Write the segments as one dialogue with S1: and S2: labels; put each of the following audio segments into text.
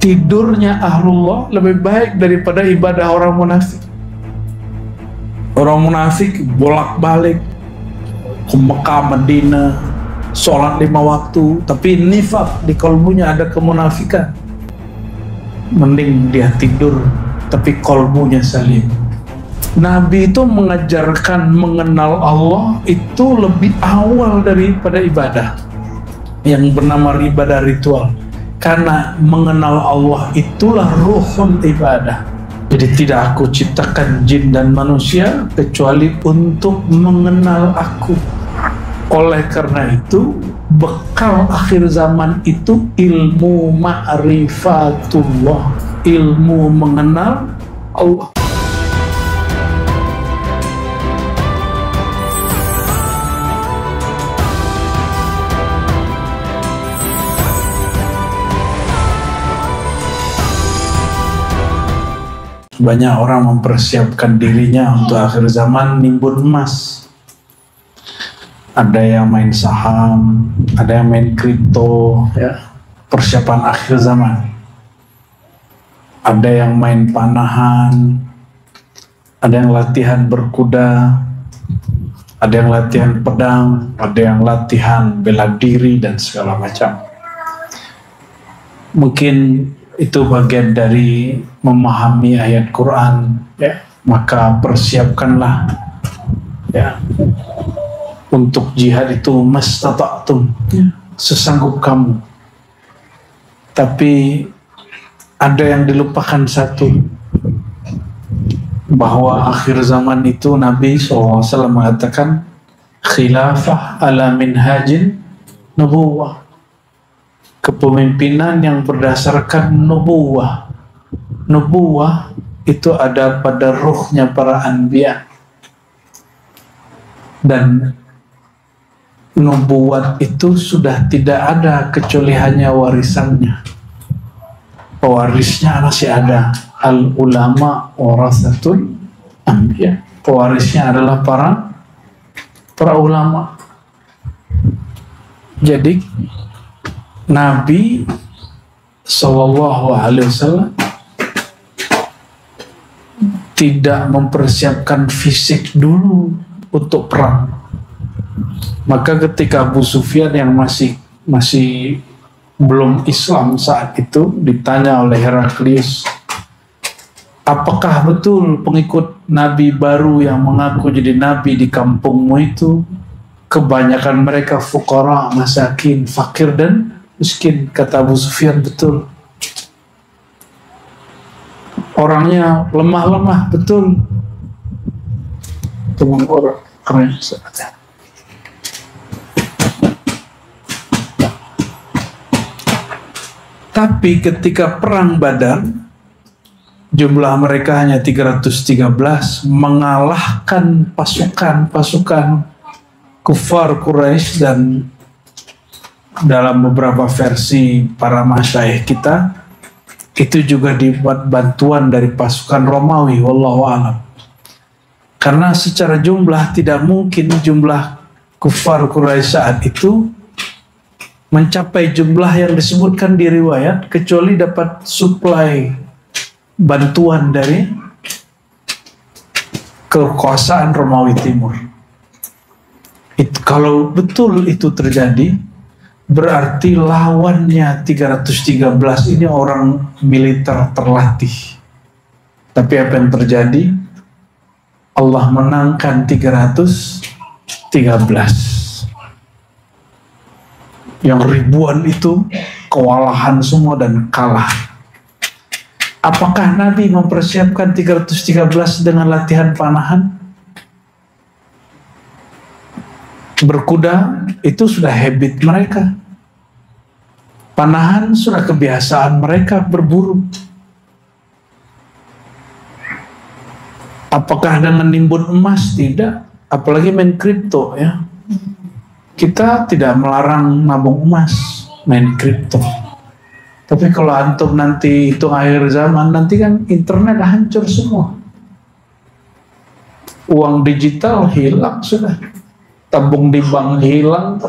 S1: tidurnya ahlullah lebih baik daripada ibadah orang munafik. Orang munafik bolak-balik ke Mekah, Madinah, sholat 5 waktu, tapi nifak di kalbunya, ada kemunafikan. Mending dia tidur tapi kalbunya salim. Nabi itu mengajarkan mengenal Allah itu lebih awal daripada ibadah yang bernama ibadah ritual, karena mengenal Allah itulah ruhul ibadah. Jadi tidak aku ciptakan jin dan manusia kecuali untuk mengenal aku. Oleh karena itu bekal akhir zaman itu ilmu ma'rifatullah, ilmu mengenal Allah. Banyak orang mempersiapkan dirinya untuk akhir zaman nimbun emas. Ada yang main saham, ada yang main kripto, ya, persiapan akhir zaman. Ada yang main panahan, ada yang latihan berkuda, ada yang latihan pedang, ada yang latihan bela diri dan segala macam. Mungkin itu bagian dari memahami ayat Quran, ya, maka persiapkanlah, ya, untuk jihad itu mastata'tum, ya, sesanggup kamu. Tapi ada yang dilupakan satu, bahwa akhir zaman itu Nabi SAW mengatakan khilafah ala minhajin nubuwah, kepemimpinan yang berdasarkan nubuwah. Nubuwah itu ada pada ruhnya para anbiya, dan nubuat itu sudah tidak ada kecuali hanya warisannya. Pewarisnya masih ada. Al ulama warasatul anbiya, pewarisnya adalah para ulama. Jadi Nabi SAW tidak mempersiapkan fisik dulu untuk perang. Maka ketika Abu Sufyan yang masih belum Islam saat itu ditanya oleh Heraklius, apakah betul pengikut Nabi baru yang mengaku jadi Nabi di kampungmu itu kebanyakan mereka fuqara, masakin, fakir dan miskin? Kata Abu Sufyan, betul. Orangnya lemah-lemah, betul. Teman orang keren saja. Tapi ketika perang Badar, jumlah mereka hanya 313, mengalahkan pasukan kufar Quraisy, dan dalam beberapa versi para masyayikh kita itu juga dibuat bantuan dari pasukan Romawi, wallahu a'lam. Karena secara jumlah tidak mungkin jumlah kufar Quraisy saat itu mencapai jumlah yang disebutkan di riwayat, kecuali dapat suplai bantuan dari kekuasaan Romawi Timur. Kalau betul itu terjadi, berarti lawannya 313 ini orang militer terlatih. Tapi apa yang terjadi? Allah menangkan 313. Yang ribuan itu kewalahan semua dan kalah. Apakah Nabi mempersiapkan 313 dengan latihan panahan? Berkuda itu sudah habit mereka. Panahan sudah kebiasaan mereka berburu. Apakah dengan nimbun emas? Tidak. Apalagi main kripto, ya. Kita tidak melarang nabung emas, main kripto. Tapi kalau antum nanti itu akhir zaman, nanti kan internet hancur semua. Uang digital hilang sudah. Tabung di bank hilang.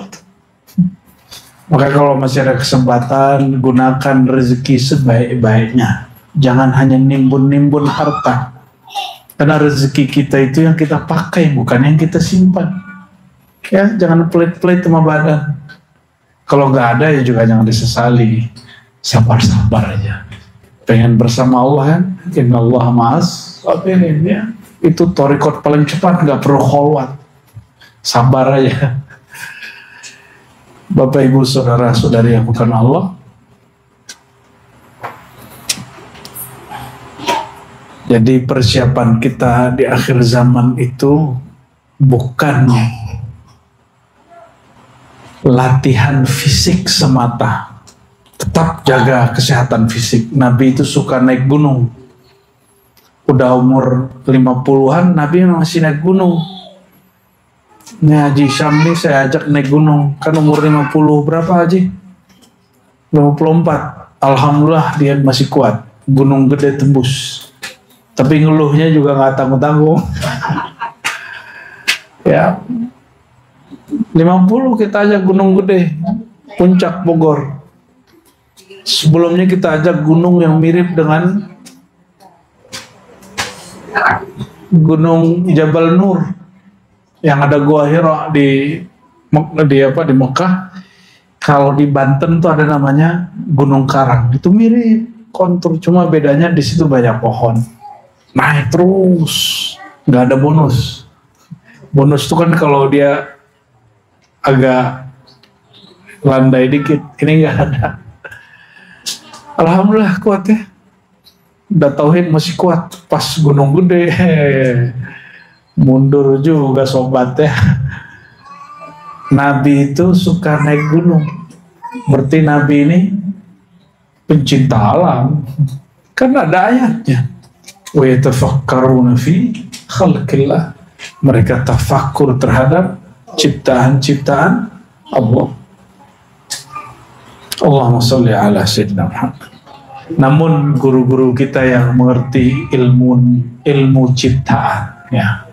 S1: Maka kalau masih ada kesempatan, gunakan rezeki sebaik-baiknya. Jangan hanya nimbun-nimbun harta. Karena rezeki kita itu yang kita pakai, bukan yang kita simpan. Ya, jangan pelit-pelit sama badan. Kalau nggak ada ya juga jangan disesali. Sabar-sabar aja. Pengen bersama Allah kan? Inna Allah ma'as sabirin, ya. Itu thariqat paling cepat, nggak perlu kholwat. Sabar aja. Bapak Ibu saudara-saudari yang bukan Allah. Jadi persiapan kita di akhir zaman itu bukan latihan fisik semata. Tetap jaga kesehatan fisik. Nabi itu suka naik gunung. Udah umur 50-an, Nabi masih naik gunung. Ini Haji Syam nih saya ajak naik gunung. Kan umur 50 berapa Haji? 54. Alhamdulillah dia masih kuat. Gunung gede tembus. Tapi ngeluhnya juga nggak tanggung-tanggung. Ya, 50 kita ajak gunung gede, puncak Bogor. Sebelumnya kita ajak gunung yang mirip dengan Gunung Jabal Nur yang ada Gua Hira di Mekah. Kalau di Banten tuh ada namanya Gunung Karang. Itu mirip kontur, cuma bedanya di situ banyak pohon. Naik terus, nggak ada bonus. Bonus itu kan kalau dia agak landai dikit, ini nggak ada. Alhamdulillah kuat ya. Udah tauhid masih kuat. Pas gunung gede, mundur juga sobat ya. Nabi itu suka naik gunung. Berarti Nabi ini pencinta alam. Kan ada ayatnya. Wa yatafakkaruna fi khalqillah. Mereka tafakkur terhadap ciptaan-ciptaan Allah. Allahumma sholli ala sayyidina Muhammad. Namun guru-guru kita yang mengerti ilmu ciptaan, ya.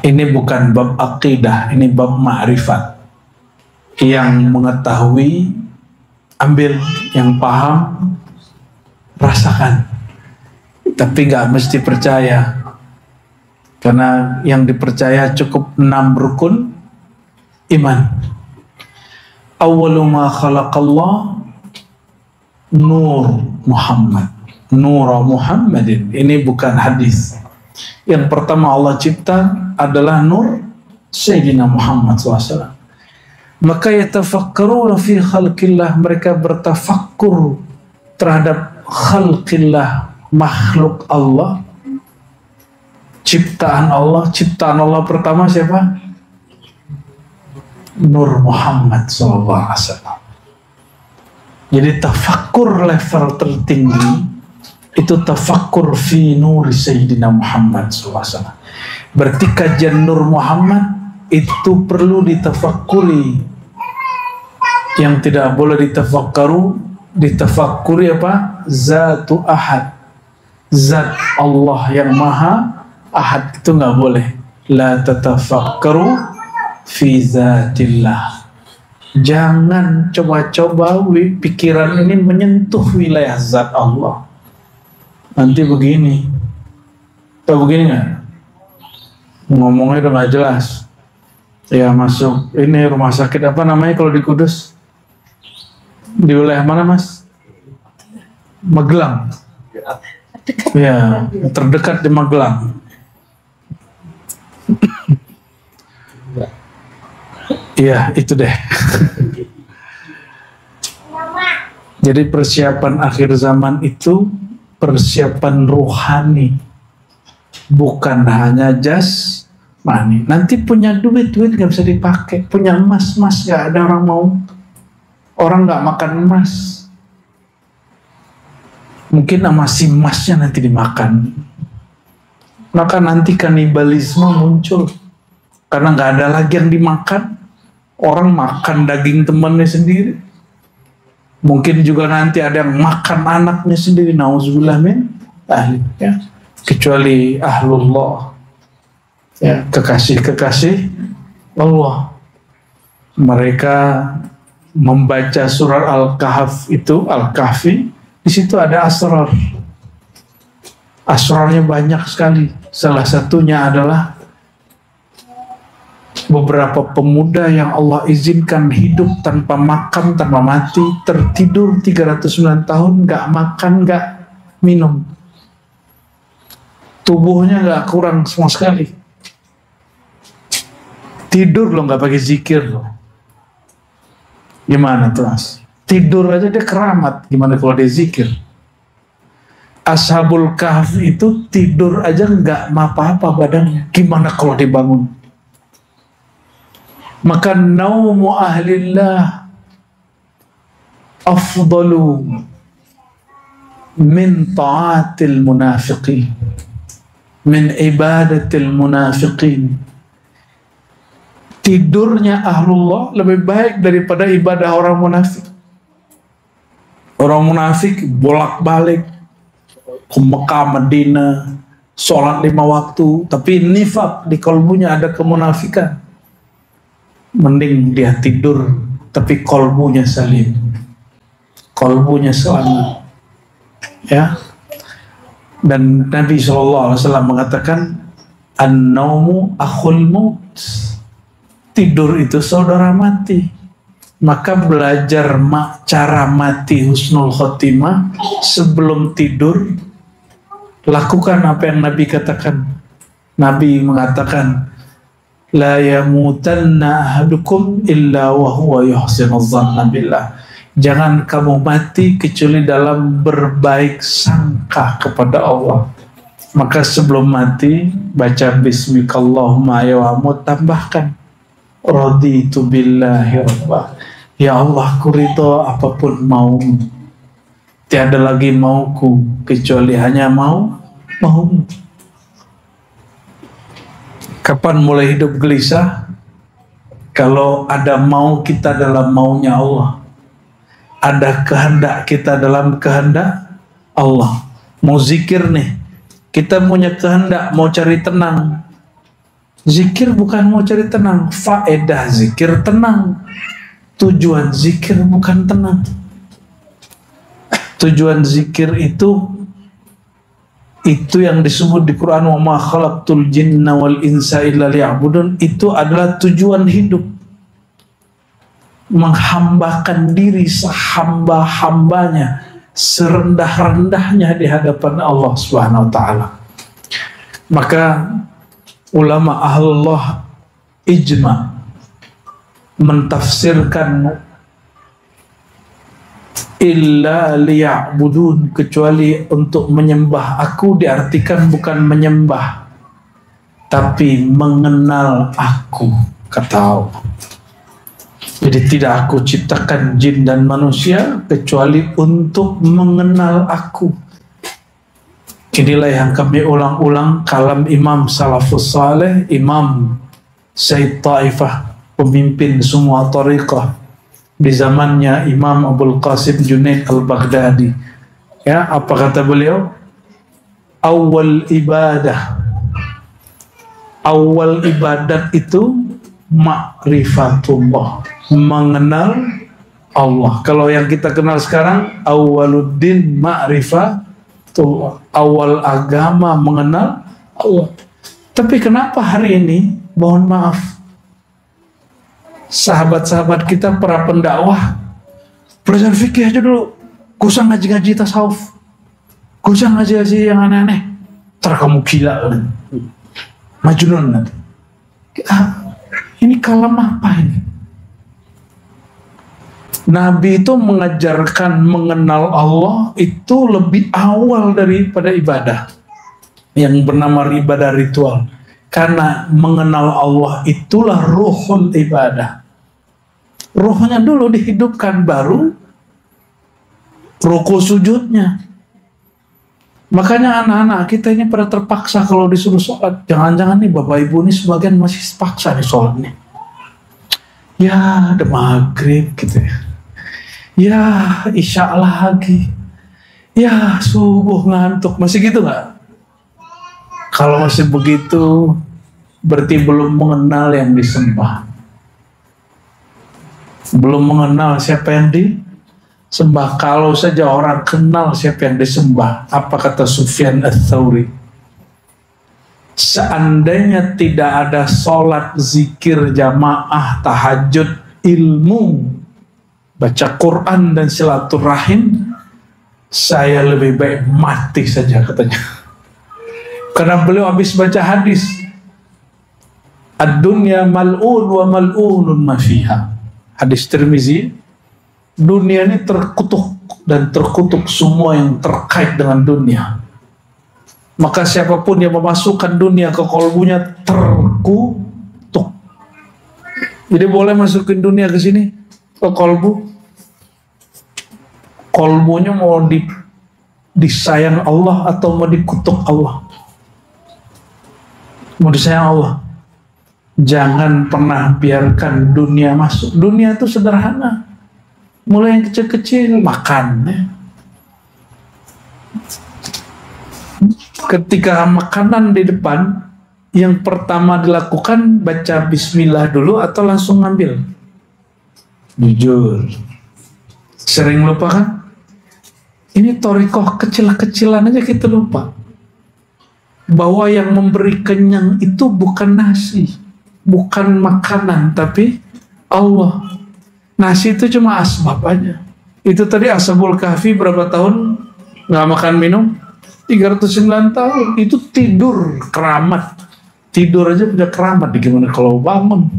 S1: Ini bukan bab akidah, ini bab ma'rifat. Yang mengetahui, ambil, yang paham, rasakan. Tapi nggak mesti percaya. Karena yang dipercaya cukup 6 rukun iman. Awwalu ma khalaqallah Nur Muhammad. Nur Muhammadin. Ini bukan hadis. Yang pertama Allah cipta adalah nur Sayyidina Muhammad SAW. Maka yatafakkaruna fi khalqillah, mereka bertafakkur terhadap khalqillah, makhluk Allah, ciptaan Allah. Ciptaan Allah pertama siapa? Nur Muhammad SAW. Jadi tafakkur level tertinggi itu tafakkur fi nur Sayyidina Muhammad SAW. Berarti kajian Nur Muhammad itu perlu ditafakuri. Yang tidak boleh ditafakuri apa? Zatu Ahad. Zat Allah yang Maha Ahad itu nggak boleh. La tatafakkaru fi zatillah. Jangan coba-coba pikiran ini menyentuh wilayah zat Allah. Nanti begini. Tahu begini nggak? Ngomongnya udah nggak jelas. Ya masuk ini rumah sakit apa namanya kalau di Kudus? Di wilayah mana Mas? Magelang. Ya, terdekat di Magelang. Iya, itu deh. Jadi persiapan akhir zaman itu persiapan rohani, bukan hanya jasmani. Nanti punya duit nggak bisa dipakai, punya emas nggak ada orang mau. Orang nggak makan emas, mungkin sama si emasnya nanti dimakan. Maka nanti kanibalisme muncul karena nggak ada lagi yang dimakan. Orang makan daging temannya sendiri. Mungkin juga nanti ada yang makan anaknya sendiri. Nauzubillah min ahli, ya. Kecuali ahlullah, ya, kekasih-kekasih Allah. Mereka membaca surat Al-Kahf itu, Al-Kahfi, di situ ada asrar. Asrarnya banyak sekali. Salah satunya adalah beberapa pemuda yang Allah izinkan hidup tanpa makan, tanpa mati, tertidur 309 tahun, gak makan, gak minum. Tubuhnya gak kurang sama sekali. Tidur loh, gak pakai zikir loh. Gimana tuh Mas? Tidur aja dia keramat, gimana kalau dia zikir? Ashabul Kahf itu tidur aja nggak apa-apa badannya, gimana kalau dibangun? Maka naumu ahlillah afdalu min ta'atil munafiqin, min ibadatil munafiqin. Tidurnya ahlullah lebih baik daripada ibadah orang munafik. Orang munafik bolak-balik ke Mekah, Madinah, sholat 5 waktu, tapi nifak di kalbunya, ada kemunafikan. Mending dia tidur tapi kalbunya salim, kalbunya selamat, ya. Dan Nabi SAW mengatakan an-naumu akhul maut, tidur itu saudara mati. Maka belajar cara mati husnul khotimah sebelum tidur. Lakukan apa yang Nabi katakan. Nabi mengatakan, la yamutanna ahadukum illa wa huwa yuhsinu dhanna billah. Jangan kamu mati kecuali dalam berbaik sangka kepada Allah. Maka sebelum mati baca bismikallahumma ayawamut, tambahkan raditu billahi rabbah. Ya Allah, ku ridho apapun maumu. Tiada lagi mauku kecuali hanya maumu. Kapan mulai hidup gelisah? Kalau ada mau kita dalam maunya Allah, ada kehendak kita dalam kehendak Allah. Mau zikir nih, kita punya kehendak mau cari tenang. Zikir bukan mau cari tenang, faedah zikir tenang. Tujuan zikir bukan tenang. Tujuan zikir itu yang disebut di Quran, wa ma khalaqtul jinna wal insa illa liya'budun. Itu adalah tujuan hidup, menghambakan diri sehamba-hambanya, serendah-rendahnya di hadapan Allah Subhanahu wa taala. Maka ulama ahlullah ijma mentafsirkan illa liya'budun, kecuali untuk menyembah aku, diartikan bukan menyembah tapi mengenal aku, kata Allah. Jadi tidak aku ciptakan jin dan manusia kecuali untuk mengenal aku. Inilah yang kami ulang-ulang kalam Imam Salafus Saleh, Imam Sayyid Taifah, pemimpin semua tariqah di zamannya Imam Abul Qasim Junaid Al-Baghdadi. Ya, apa kata beliau? Awal ibadat itu ma'rifatullah, mengenal Allah. Kalau yang kita kenal sekarang, awaluddin ma'rifatullah, awal agama mengenal Allah. Tapi kenapa hari ini, mohon maaf, sahabat-sahabat kita, para pendakwah, belajar fikih aja dulu, gak usah ngaji-ngaji tasawuf, gak usah ngaji-ngaji yang aneh-aneh, ntar kamu gila, majnun nanti. Ini kalam apa ini? Nabi itu mengajarkan mengenal Allah itu lebih awal daripada ibadah yang bernama ibadah ritual. Karena mengenal Allah itulah ruhul ibadah. Ruhnya dulu dihidupkan, baru ruku sujudnya. Makanya anak-anak kita ini pada terpaksa kalau disuruh sholat. Jangan-jangan nih bapak ibu ini sebagian masih paksa nih sholat nih. Ya ada maghrib gitu ya. Ya isya lagi. Ya subuh ngantuk. Masih gitu gak? Kalau masih begitu berarti belum mengenal yang disembah. belum mengenal siapa yang disembah. Kalau saja orang kenal siapa yang disembah, apa kata Sufyan Ats-Tsauri? Seandainya tidak ada sholat, zikir, jamaah, tahajud, ilmu, baca Quran dan silaturahim, saya lebih baik mati saja, katanya. Karena beliau habis baca hadis, ad-dunya mal'un wa mal'unun ma fiha. Hadis Tirmizi, dunia ini terkutuk dan terkutuk semua yang terkait dengan dunia. Maka siapapun yang memasukkan dunia ke kolbunya terkutuk. Jadi boleh masukin dunia ke sini, ke kolbu. Kolbunya mau disayang Allah atau mau dikutuk Allah? Mau disayang Allah. Jangan pernah biarkan dunia masuk. Dunia itu sederhana. Mulai yang kecil-kecil, makan. Ketika makanan di depan, yang pertama dilakukan baca bismillah dulu atau langsung ngambil? Jujur. Sering lupa kan? Ini thoriqoh kecil-kecilan aja kita lupa. Bahwa yang memberi kenyang itu bukan nasi, bukan makanan, tapi Allah. Nasi itu cuma asbab aja. Itu tadi Ashabul Kahfi berapa tahun nggak makan minum? 309 tahun. Itu tidur keramat. Tidur aja punya keramat. Gimana kalau bangun?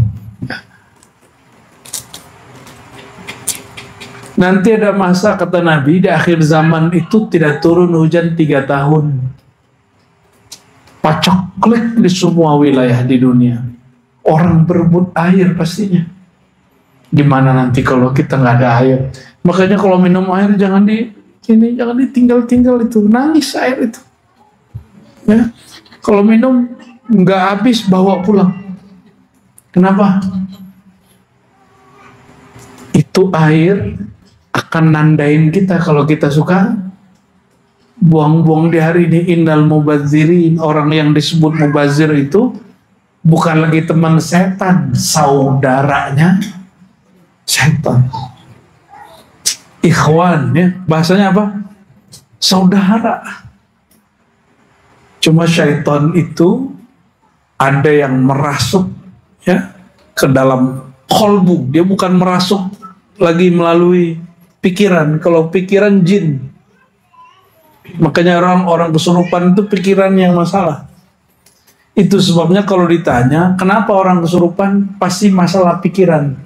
S1: Nanti ada masa, kata Nabi, di akhir zaman itu tidak turun hujan 3 tahun. Paceklik di semua wilayah di dunia. Orang berebut air pastinya. Gimana nanti kalau kita nggak ada air? Makanya kalau minum air jangan jangan ditinggal-tinggal itu. Nangis air itu. Ya. Kalau minum nggak habis bawa pulang. Kenapa? Itu air akan nandain kita kalau kita suka buang-buang di hari ini. Innal mubadzirin, orang yang disebut mubazir itu bukan lagi teman setan, saudaranya setan. Ikhwan, ya, bahasanya apa? Saudara. Cuma syaitan itu ada yang merasuk, ya, ke dalam kolbu. Dia bukan merasuk lagi melalui pikiran. Kalau pikiran jin. Makanya orang kesurupan itu pikiran yang masalah. Itu sebabnya kalau ditanya kenapa orang kesurupan, pasti masalah pikiran,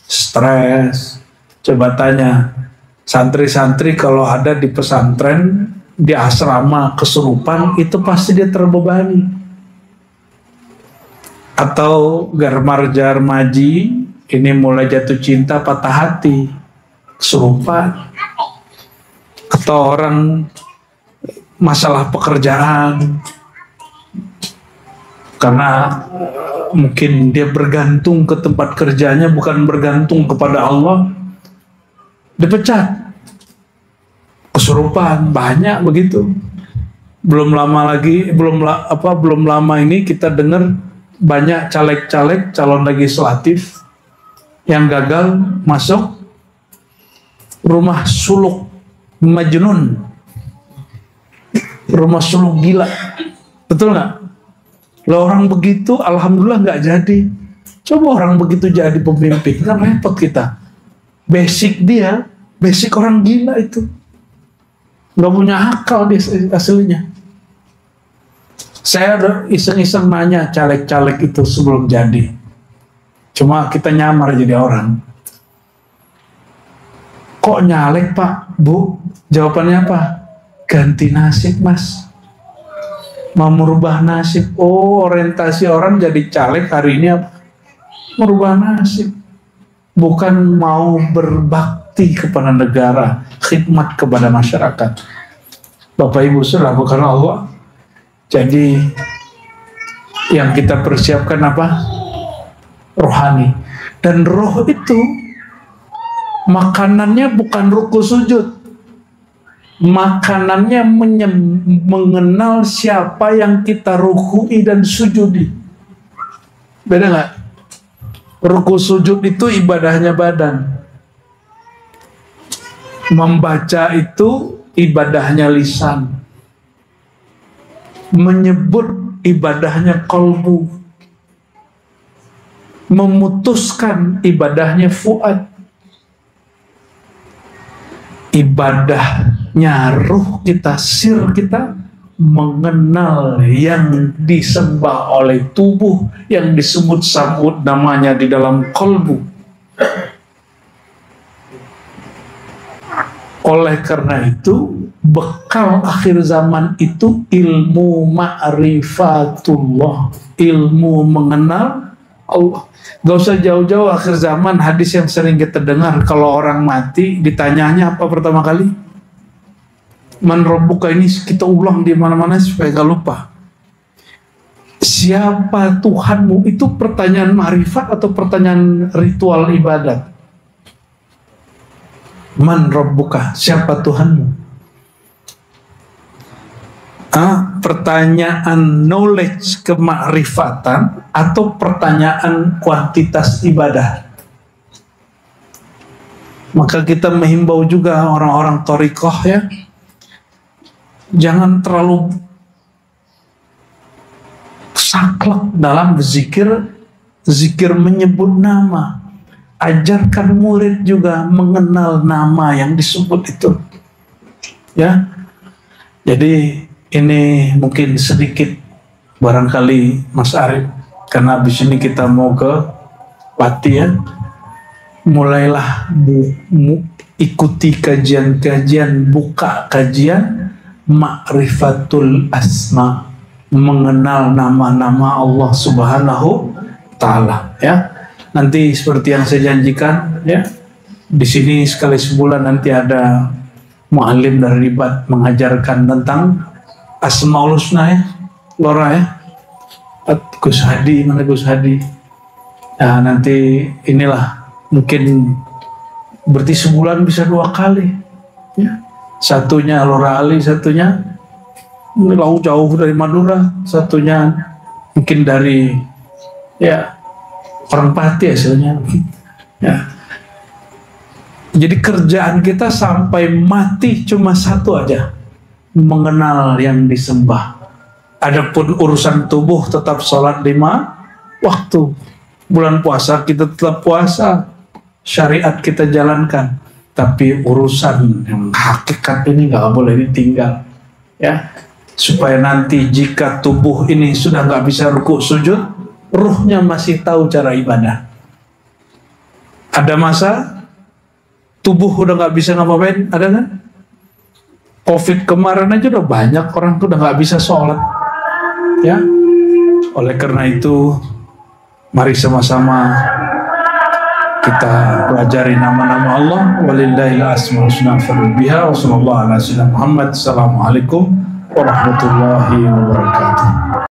S1: stres. Coba tanya santri-santri kalau ada di pesantren, di asrama kesurupan, itu pasti dia terbebani. Atau garmar-jarmaji ini mulai jatuh cinta, patah hati, kesurupan. Atau orang masalah pekerjaan, karena mungkin dia bergantung ke tempat kerjanya, bukan bergantung kepada Allah, dipecat, kesurupan, banyak begitu. Belum lama ini kita dengar banyak caleg-caleg calon legislatif yang gagal masuk rumah suluk majnun, rumah suluk gila. Betul nggak? Lah orang begitu alhamdulillah nggak jadi. Coba orang begitu jadi pemimpin, kan repot kita. Basic dia, basic orang gila itu. Nggak punya akal dia aslinya. Saya udah iseng-iseng nanya caleg-caleg itu sebelum jadi. Cuma kita nyamar jadi orang. Kok nyalek Pak, Bu? Jawabannya apa? Ganti nasib Mas. Mau merubah nasib. Oh, orientasi orang jadi caleg hari ini apa? Merubah nasib. Bukan mau berbakti kepada negara, khidmat kepada masyarakat. Bapak Ibu saudara, bukan Allah. Jadi yang kita persiapkan apa? Rohani. Dan roh itu makanannya bukan ruku sujud. Makanannya mengenal siapa yang kita rukui dan sujudi. Beda nggak? Ruku sujud itu ibadahnya badan. Membaca itu ibadahnya lisan. Menyebut ibadahnya kolbu. Memutuskan ibadahnya fuad. Ibadahnya ruh kita, sir kita, mengenal yang disembah oleh tubuh, yang disebut-sebut namanya di dalam kolbu. Oleh karena itu, bekal akhir zaman itu ilmu ma'rifatullah, ilmu mengenal Allah. Gak usah jauh-jauh akhir zaman, hadis yang sering kita dengar, kalau orang mati ditanyanya apa pertama kali? Man rabbuka, ini kita ulang di mana-mana supaya gak lupa. Siapa Tuhanmu? Itu pertanyaan ma'rifat atau pertanyaan ritual ibadat? Man rabbuka, siapa Tuhanmu? Pertanyaan knowledge kemakrifatan atau pertanyaan kuantitas ibadah. Maka kita menghimbau juga orang-orang thariqah, ya, jangan terlalu saklek dalam zikir menyebut nama. Ajarkan murid juga mengenal nama yang disebut itu, ya. Jadi ini mungkin sedikit barangkali Mas Arif, karena habis ini kita mau ke Pati, ya. Mulailah ikuti kajian-kajian, buka kajian Ma'rifatul Asma, mengenal nama-nama Allah Subhanahu Ta'ala, ya. Nanti seperti yang saya janjikan, ya, di sini sekali sebulan nanti ada mu'alim dari Ribat mengajarkan tentang Asmaul Husna, ya, Lora, ya. Gus Hadi, mana Gus Hadi? Nah, nanti inilah mungkin berarti sebulan bisa 2 kali, ya. Satunya Lora Ali, satunya jauh dari Madura, satunya mungkin dari, ya, orang Pati hasilnya, ya. Jadi kerjaan kita sampai mati cuma satu aja, mengenal yang disembah. Adapun urusan tubuh tetap sholat 5 waktu. Bulan puasa kita tetap puasa, syariat kita jalankan. Tapi urusan yang hakikat ini nggak boleh ditinggal, ya. Supaya nanti jika tubuh ini sudah nggak bisa rukuk sujud, ruhnya masih tahu cara ibadah. Ada masa tubuh udah nggak bisa ngapain, ada kan? Covid kemarin aja udah banyak orang tuh udah nggak bisa sholat, ya. Oleh karena itu, mari sama-sama kita pelajari nama-nama Allah. Walillahil asmaul husna fad'uhu biha. Wassalamualaikum warahmatullahi wabarakatuh.